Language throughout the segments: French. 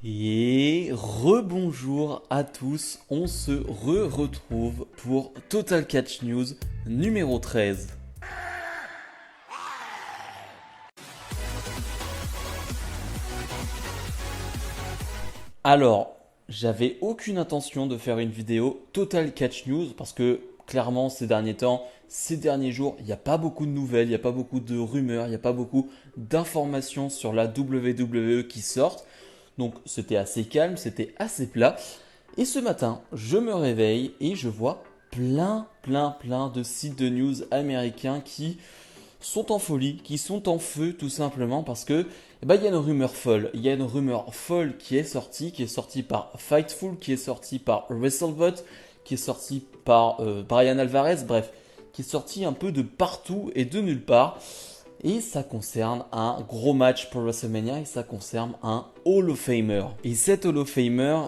Et rebonjour à tous, on se retrouve pour Total Catch News numéro 13. Alors, j'avais aucune intention de faire une vidéo Total Catch News parce que clairement ces derniers temps, ces derniers jours, il n'y a pas beaucoup de nouvelles, il n'y a pas beaucoup de rumeurs, il n'y a pas beaucoup d'informations sur la WWE qui sortent. Donc c'était assez calme, c'était assez plat. Et ce matin, je me réveille et je vois plein de sites de news américains qui sont en folie, qui sont en feu tout simplement parce que il y a une rumeur folle. Il y a une rumeur folle qui est sortie par Fightful, qui est sortie par WrestleBot, qui est sortie par Brian Alvarez, bref, qui est sortie un peu de partout et de nulle part. Et ça concerne un gros match pour WrestleMania et ça concerne un Hall of Famer. Et cet Hall of Famer,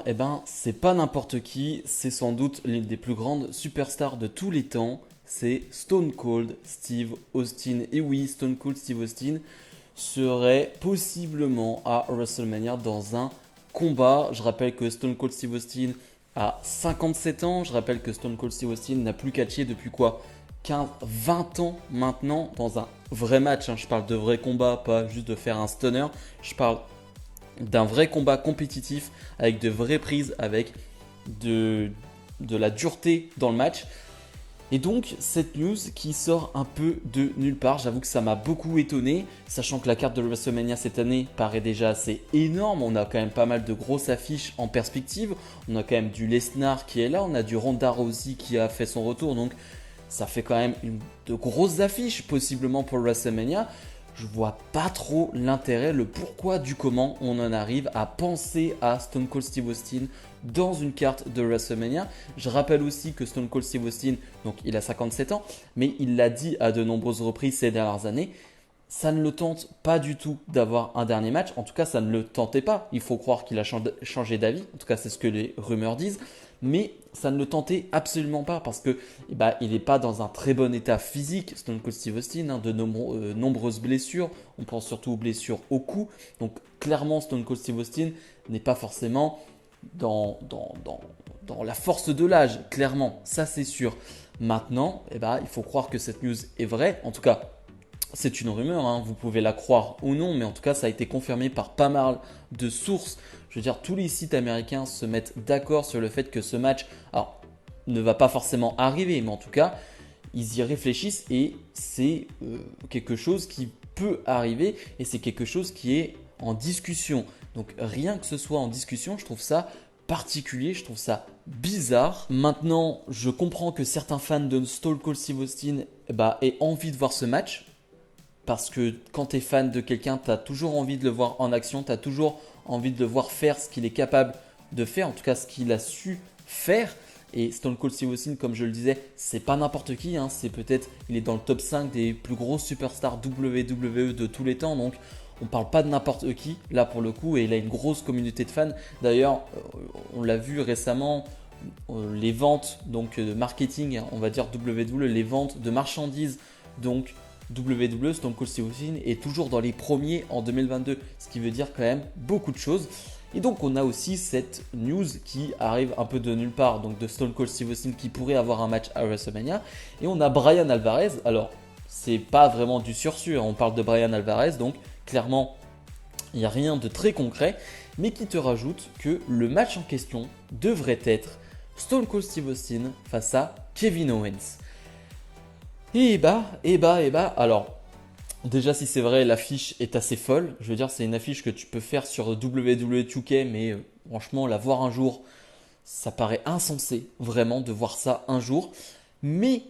c'est pas n'importe qui, c'est sans doute l'une des plus grandes superstars de tous les temps. C'est Stone Cold Steve Austin. Et oui, Stone Cold Steve Austin serait possiblement à WrestleMania dans un combat. Je rappelle que Stone Cold Steve Austin a 57 ans. Je rappelle que Stone Cold Steve Austin n'a plus catché depuis quoi 15, 20 ans maintenant dans un vrai match. Je parle de vrai combat, pas juste de faire un stunner. Je parle d'un vrai combat compétitif avec de vraies prises, avec de la dureté dans le match. Et donc, cette news qui sort un peu de nulle part, j'avoue que ça m'a beaucoup étonné, sachant que la carte de WrestleMania cette année paraît déjà assez énorme. On a quand même pas mal de grosses affiches en perspective. On a quand même du Lesnar qui est là, on a du Ronda Rousey qui a fait son retour. Donc, ça fait quand même de grosses affiches possiblement pour WrestleMania. Je vois pas trop l'intérêt, le pourquoi du comment on en arrive à penser à Stone Cold Steve Austin dans une carte de WrestleMania. Je rappelle aussi que Stone Cold Steve Austin, donc il a 57 ans, mais il l'a dit à de nombreuses reprises ces dernières années, ça ne le tente pas du tout d'avoir un dernier match. En tout cas, ça ne le tentait pas. Il faut croire qu'il a changé d'avis. En tout cas, c'est ce que les rumeurs disent. Mais ça ne le tentait absolument pas parce que il n'est pas dans un très bon état physique. Stone Cold Steve Austin, de nombreuses blessures. On pense surtout aux blessures au cou. Donc clairement, Stone Cold Steve Austin n'est pas forcément dans la force de l'âge. Clairement, ça c'est sûr. Maintenant, il faut croire que cette news est vraie. En tout cas, c'est une rumeur, vous pouvez la croire ou non, mais en tout cas, ça a été confirmé par pas mal de sources. Je veux dire, tous les sites américains se mettent d'accord sur le fait que ce match, alors, ne va pas forcément arriver, mais en tout cas, ils y réfléchissent et c'est quelque chose qui peut arriver et c'est quelque chose qui est en discussion. Donc, rien que ce soit en discussion, je trouve ça particulier, je trouve ça bizarre. Maintenant, je comprends que certains fans de Stone Cold Steve Austin aient envie de voir ce match. Parce que quand tu es fan de quelqu'un, tu as toujours envie de le voir en action, tu as toujours envie de le voir faire ce qu'il est capable de faire, en tout cas ce qu'il a su faire. Et Stone Cold Steve Austin, comme je le disais, c'est pas n'importe qui, c'est peut-être, il est dans le top 5 des plus grosses superstars WWE de tous les temps, donc on parle pas de n'importe qui là pour le coup, et il a une grosse communauté de fans. D'ailleurs, on l'a vu récemment, les ventes donc de marketing, on va dire WWE, les ventes de marchandises, donc WWE, Stone Cold Steve Austin est toujours dans les premiers en 2022, ce qui veut dire quand même beaucoup de choses. Et donc on a aussi cette news qui arrive un peu de nulle part, donc de Stone Cold Steve Austin qui pourrait avoir un match à WrestleMania. Et on a Brian Alvarez, alors c'est pas vraiment du sûr, on parle de Brian Alvarez, donc clairement il n'y a rien de très concret, mais qui te rajoute que le match en question devrait être Stone Cold Steve Austin face à Kevin Owens. Alors, déjà si c'est vrai, l'affiche est assez folle. Je veux dire, c'est une affiche que tu peux faire sur WWE 2K, mais franchement, la voir un jour, ça paraît insensé, vraiment, de voir ça un jour. Mais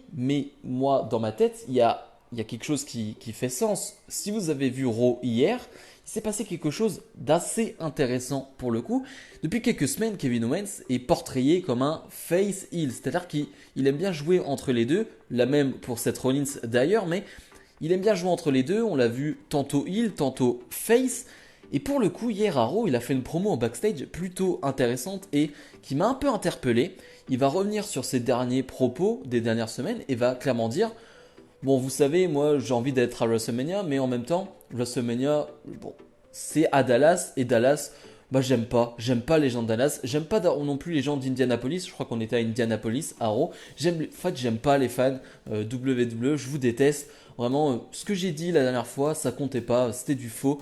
moi, dans ma tête, il y a quelque chose qui fait sens. Si vous avez vu Raw hier, il s'est passé quelque chose d'assez intéressant pour le coup. Depuis quelques semaines, Kevin Owens est portrayé comme un face heel, c'est-à-dire qu'il aime bien jouer entre les deux, la même pour Seth Rollins d'ailleurs, mais il aime bien jouer entre les deux. On l'a vu tantôt heel, tantôt face. Et pour le coup, hier à Raw, il a fait une promo en backstage plutôt intéressante et qui m'a un peu interpellé. Il va revenir sur ses derniers propos des dernières semaines et va clairement dire: bon, vous savez, moi j'ai envie d'être à WrestleMania, mais en même temps, WrestleMania, bon, c'est à Dallas et Dallas, bah j'aime pas les gens de Dallas, j'aime pas non plus les gens d'Indianapolis, je crois qu'on était à Indianapolis, à Raw, en fait j'aime pas les fans WWE, je vous déteste, vraiment ce que j'ai dit la dernière fois ça comptait pas, c'était du faux.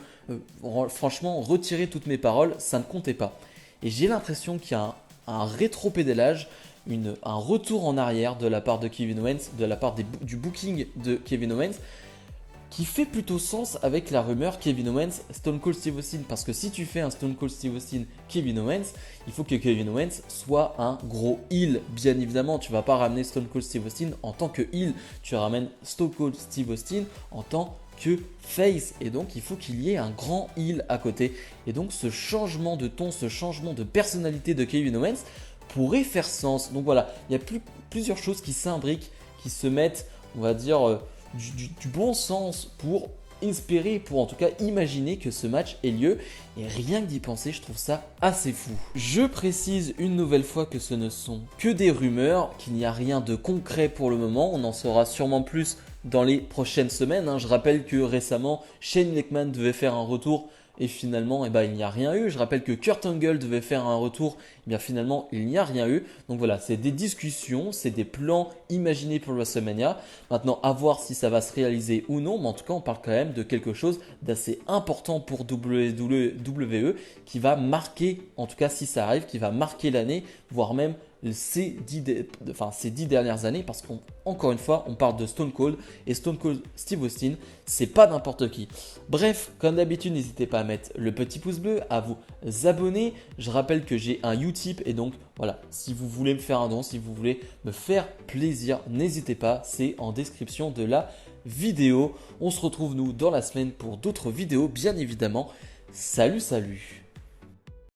Franchement retirez toutes mes paroles, ça ne comptait pas. Et j'ai l'impression qu'il y a un rétro-pédalage, un retour en arrière de la part de Kevin Owens, de la part du booking de Kevin Owens, qui fait plutôt sens avec la rumeur Kevin Owens, Stone Cold Steve Austin. Parce que si tu fais un Stone Cold Steve Austin, Kevin Owens, il faut que Kevin Owens soit un gros heel. Bien évidemment, tu vas pas ramener Stone Cold Steve Austin en tant que heel, tu ramènes Stone Cold Steve Austin en tant que face. Et donc, il faut qu'il y ait un grand heel à côté. Et donc, ce changement de ton, ce changement de personnalité de Kevin Owens pourrait faire sens. Donc voilà, il y a plusieurs choses qui s'imbriquent, qui se mettent, on va dire, du bon sens pour espérer, pour en tout cas imaginer que ce match ait lieu. Et rien que d'y penser, je trouve ça assez fou. Je précise une nouvelle fois que ce ne sont que des rumeurs, qu'il n'y a rien de concret pour le moment. On en saura sûrement plus dans les prochaines semaines. Je rappelle que récemment, Shane McMahon devait faire un retour. Et finalement, il n'y a rien eu. Je rappelle que Kurt Angle devait faire un retour. Et bien finalement, il n'y a rien eu. Donc voilà, c'est des discussions, c'est des plans imaginés pour le WrestleMania. Maintenant, à voir si ça va se réaliser ou non. Mais en tout cas, on parle quand même de quelque chose d'assez important pour WWE qui va marquer, en tout cas si ça arrive, qui va marquer l'année, voire même ces 10 dernières années, parce qu'encore une fois, on parle de Stone Cold et Stone Cold Steve Austin, c'est pas n'importe qui. Bref, comme d'habitude, n'hésitez pas à mettre le petit pouce bleu, à vous abonner. Je rappelle que j'ai un Utip et donc voilà, si vous voulez me faire un don, si vous voulez me faire plaisir, n'hésitez pas, c'est en description de la vidéo. On se retrouve nous dans la semaine pour d'autres vidéos, bien évidemment. Salut, salut!